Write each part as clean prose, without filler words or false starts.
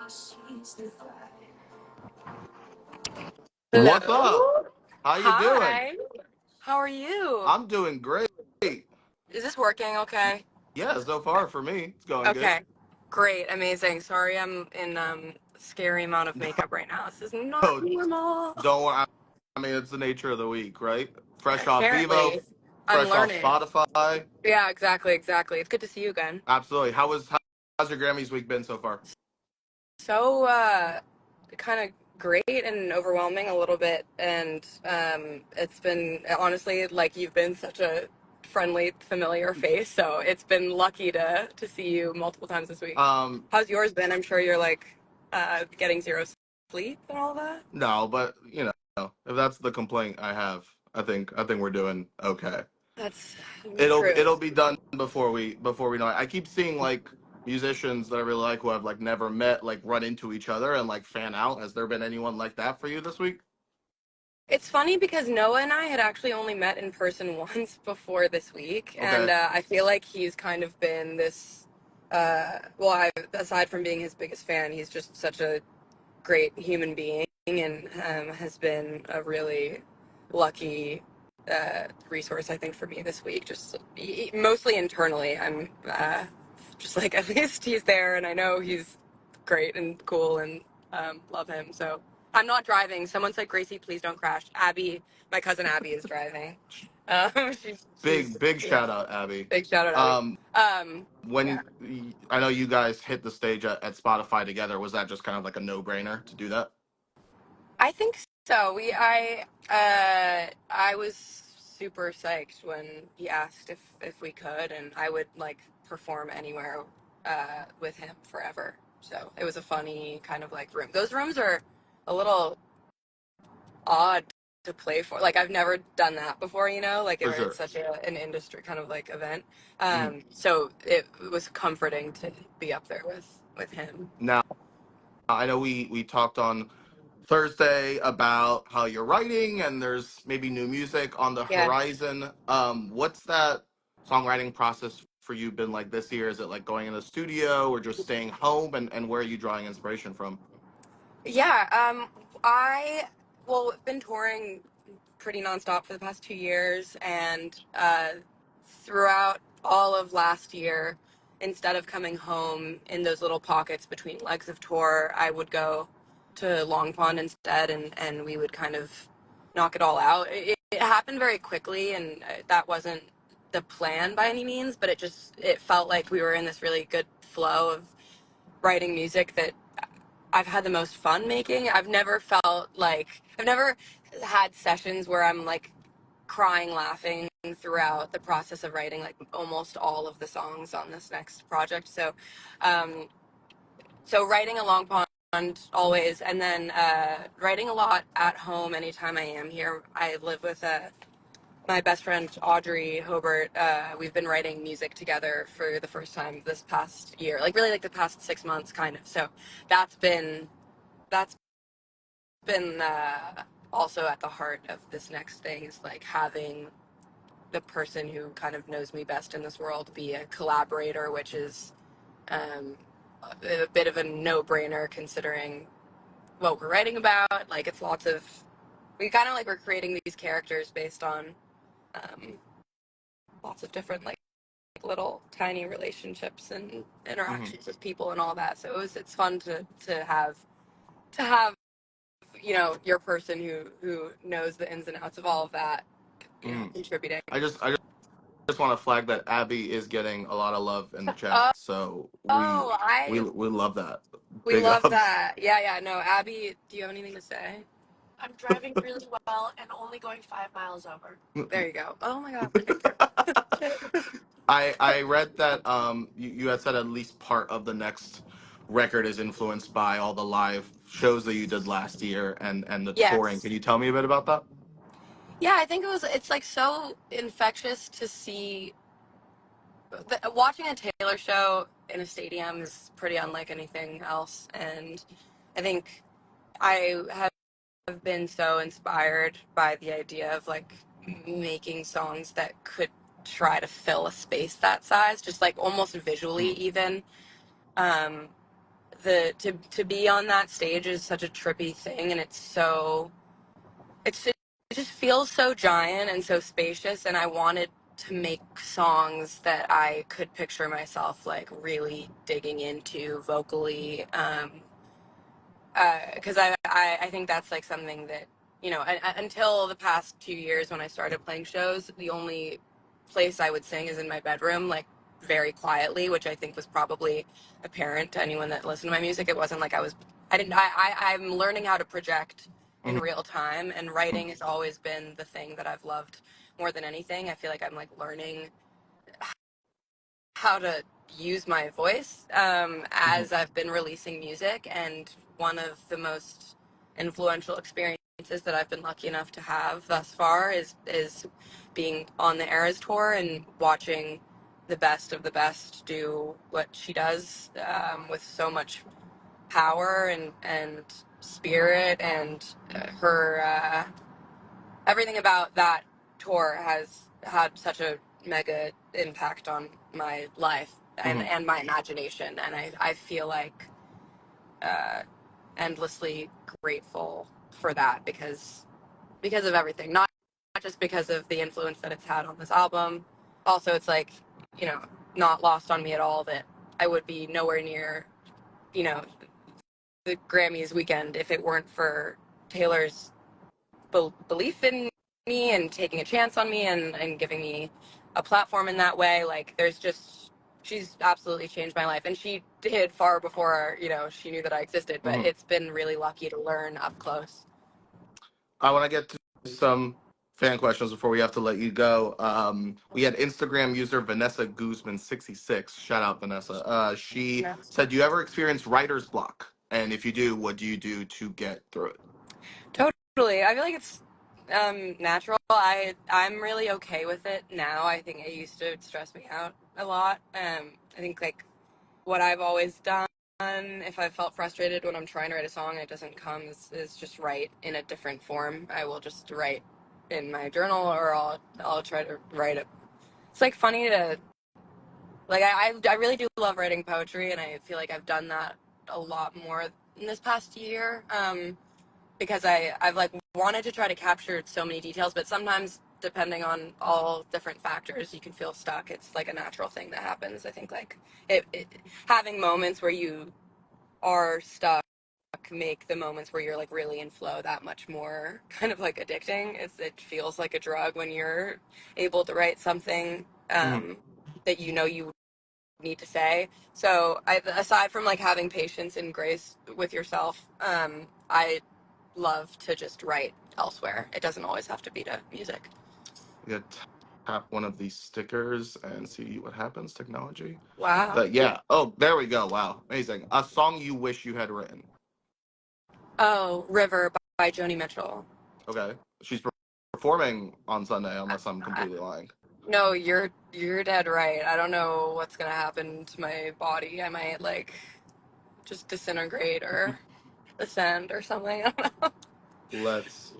What's up? Hello. How you doing? Hi. How are you? I'm doing great. Is this working okay? Yeah, so far for me, it's going good. Okay. Great. Amazing. Sorry I'm in scary amount of makeup right now. This is not No, normal. don't worry. I mean, it's the nature of the week, right? Fresh off Vivo, Apparently. I'm fresh off learning. Spotify. Yeah, exactly. It's good to see you again. Absolutely. How's your Grammys week been so far? So kind of great and overwhelming a little bit, and it's been honestly like you've been such a friendly familiar face, so it's been lucky to see you multiple times this week. Um, How's yours been? I'm sure you're like getting zero sleep and all that. no, but if that's the complaint I have, I think we're doing okay. That's true. It'll be done before we know it. I keep seeing like musicians that I really like who I've like never met like run into each other and like fan out. Has there been anyone like that for you this week? It's funny because Noah and I had actually only met in person once before this week, and Okay. I feel like he's kind of been this. Aside from being his biggest fan, he's just such a great human being and has been a really lucky resource, I think, for me this week. Just mostly internally, I'm just like at least he's there, and I know he's great and cool and love him. So I'm not driving. Someone said, "Gracie, please don't crash." Abby, my cousin Abby, is driving. She's Big yeah. shout out, Abby. Big shout out, Abby. Um, Yeah. I know you guys hit the stage at Spotify together. Was that just kind of like a no brainer to do that? I think so. I was super psyched when he asked if we could, and I would like perform anywhere with him forever. So it was a funny kind of like room. Those rooms are a little odd to play for. Like I've never done that before, like For it's sure. such an industry kind of like event. Mhm. So it was comforting to be up there with him. Now I know we talked on Thursday about how you're writing and there's maybe new music on the Yeah. horizon. What's that songwriting process for you been like this year? Is it like going in the studio or just staying home and where are you drawing inspiration from? Yeah, I been touring pretty nonstop for the past 2 years, and throughout all of last year, instead of coming home in those little pockets between legs of tour, I would go to Long Pond instead, and we would kind of knock it all out. It happened very quickly, and that wasn't the plan by any means, but it felt like we were in this really good flow of writing music that I've had the most fun making. I've never had sessions where I'm like crying, laughing throughout the process of writing like almost all of the songs on this next project. Um, so writing a long pond always, and then writing a lot at home anytime I am here. I live with my best friend Audrey Hobart. We've been writing music together for the first time this past year, like really like the past 6 months, kind of. So that's been that's been also at the heart of this next thing is like having the person who kind of knows me best in this world be a collaborator, which is um, a bit of a no-brainer considering what we're writing about. Like it's we kind of like we're creating these characters based on um, lots of different like little tiny relationships and Hmm. interactions with people and all that. So it's fun to have your person who knows the ins and outs of all of that, Hmm. contributing. I just want to flag that Abby is getting a lot of love in the chat, Oh, so we oh, we we love that. we Big love ups. that. Yeah. No, Abby, do you have anything to say? I'm driving really well and only going 5 miles over. There you go. Oh my God, perfect. I read that you had said at least part of the next record is influenced by all the live shows that you did last year and the touring. Yes. Can you tell me a bit about that? Yeah, I think it's like so infectious to see watching a Taylor show in a stadium is pretty unlike anything else, and I think I have been so inspired by the idea of like making songs that could try to fill a space that size, just like almost visually Mm, even. Um, to be on that stage is such a trippy thing, and it just feels so giant and so spacious, and I wanted to make songs that I could picture myself like really digging into vocally. Because I think that's like something that, until the past 2 years when I started playing shows, the only place I would sing is in my bedroom, like very quietly, which I think was probably apparent to anyone that listened to my music. It wasn't like I didn't I'm learning how to project in Mhm. real time, and writing has always been the thing that I've loved more than anything. I feel like I'm like learning how to use my voice Mhm. as I've been releasing music. And one of the most influential experiences that I've been lucky enough to have thus far is being on the Eras tour and watching the best of the best do what she does with so much power and spirit, and her everything about that tour has had such a mega impact on my life Mhm. and my imagination. And I feel like uh, endlessly grateful for that because of everything, not just because of the influence that it's had on this album. Also, it's like, you know, not lost on me at all that I would be nowhere near, you know, the Grammys weekend if it weren't for Taylor's belief in me and taking a chance on me and giving me a platform in that way. Like, she's absolutely changed my life. And she did far before, she knew that I existed, but Mhm. it's been really lucky to learn up close. I want to get to some fan questions before we have to let you go. We had Instagram user Vanessa Guzman 66. Shout out Vanessa. She said, "Do you ever experience writer's block? And if you do, what do you do to get through it?" Totally. I feel like it's natural. I'm really okay with it now. I think it used to stress me out a lot. I think like what I've always done if I felt frustrated when I'm trying to write a song and it doesn't come is just write in a different form. I will just write in my journal, or I'll try to write it. It's like funny to like I really do love writing poetry, and I feel like I've done that a lot more in this past year. Because I've like wanted to try to capture so many details, but sometimes depending on all different factors, you can feel stuck. It's like a natural thing that happens. I think like it having moments where you are stuck make the moments where you're like really in flow that much more kind of like addicting. It feels like a drug when you're able to write something Mhm. that you need to say. So aside from like having patience and grace with yourself, I love to just write elsewhere. It doesn't always have to be to music. We got tap one of these stickers and see what happens. Technology. Wow. Yeah. Oh, there we go. Wow, amazing. A song you wish you had written. Oh, River by Joni Mitchell. Okay. She's performing on Sunday, unless I'm completely lying. No, you're dead right. I don't know what's gonna happen to my body. I might like just disintegrate or ascend or something. I don't know.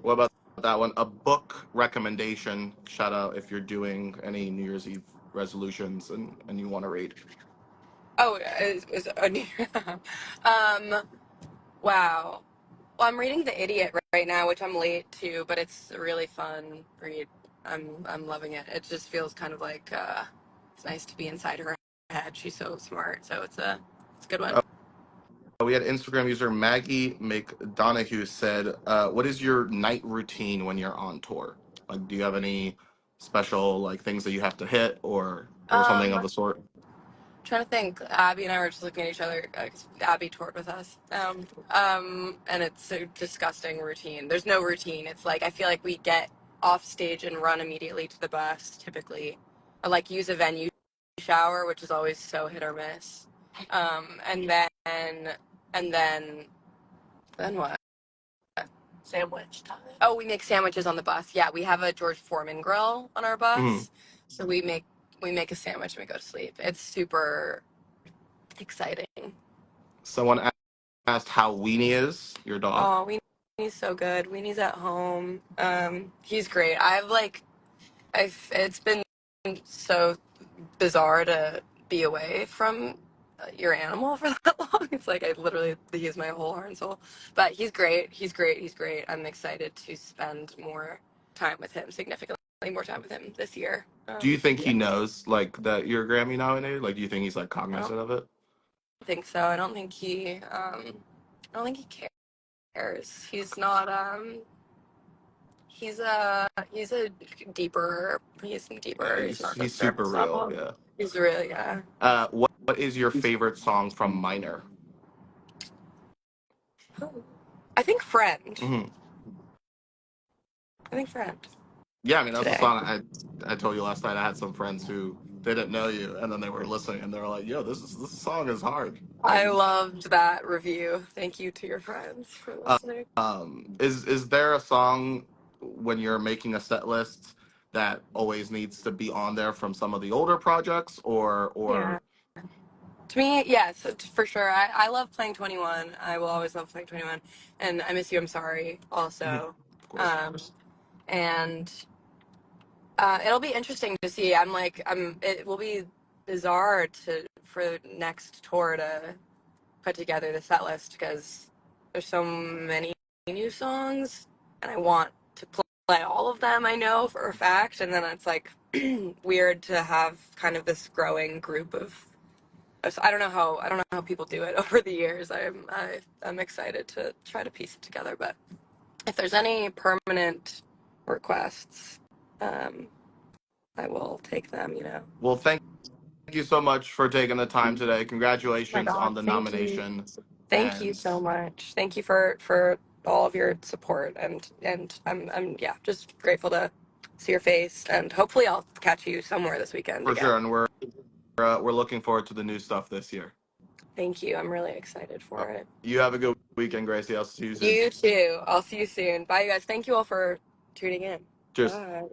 What about that one? A book recommendation. Shout out if you're doing any New Year's Eve resolutions and you want to read. Oh, is um wow. Well, I'm reading The Idiot right now, which I'm late to, but it's a really fun read. I'm loving it. It just feels kind of like it's nice to be inside her head. She's so smart, so it's a good one. We had Instagram user Maggie McDonough said, "What is your night routine when you're on tour? Like, do you have any special like things that you have to hit or something of Um, the sort?" Trying to think. Abby and I were just looking at each other. 'Cause Abby toured with us, and it's a disgusting routine. There's no routine. It's like I feel like we get off stage and run immediately to the bus, typically, or like use a venue shower, which is always so hit or miss. And then what? Sandwich time. Oh, we make sandwiches on the bus. Yeah, we have a George Foreman grill on our Mhm. bus, so we make a sandwich and we go to sleep. It's super exciting. Someone asked how Weenie is, your dog. Oh, Weenie's so good. Weenie's at home. He's great. It's been so bizarre to be away from your animal for that long. It's like I literally use my whole heart and soul. But he's great. He's great. He's great. I'm excited to spend more time with him, significantly more time with him this year. Do you think Yeah, he knows like that you're Grammy nominated? Like, do you think he's like I don't cognizant of it? think so. I don't think I don't think he cares. He's not. He's Yeah, deeper. He's not he's just super surface real. level. Yeah. He's really, yeah. What is your favorite song from Minor? I think friend. Hmm. I think friend Yeah, I mean that's a today. song I told you last night. I had some friends who didn't know you, and then they were listening, and they were like, "Yo, this song is hard." I And loved that review. Thank you to your friends for listening. is there a song when you're making a set list that always needs to be on there from some of the older projects, Yeah. or To me, yes, for sure. I love playing 21. I will always love playing 21. And I Miss You, I'm Sorry Mhm, also. of course. Um, and it'll be interesting to see. It will be bizarre for next tour to put together the set list because there's so many new songs and I want to play all of them. I know for a fact, and then it's like weird to have kind of this growing group of. I don't know how people do it over the years. I'm excited to try to piece it together. But if there's any permanent requests, um, I will take them. You know. Well, thank you so much for taking the time today. Oh my Congratulations on God, the thank you. nomination, Thank you and so much. Thank you for all of your support and I'm yeah, just grateful to see your face and hopefully I'll catch you somewhere this weekend for again. sure, and we're looking forward to the new stuff this year. Thank you. I'm really excited for it. You have a good weekend, Gracie. I'll see you soon. You too. I'll see you soon. Bye you guys. Thank you all for tuning in. Cheers. Bye.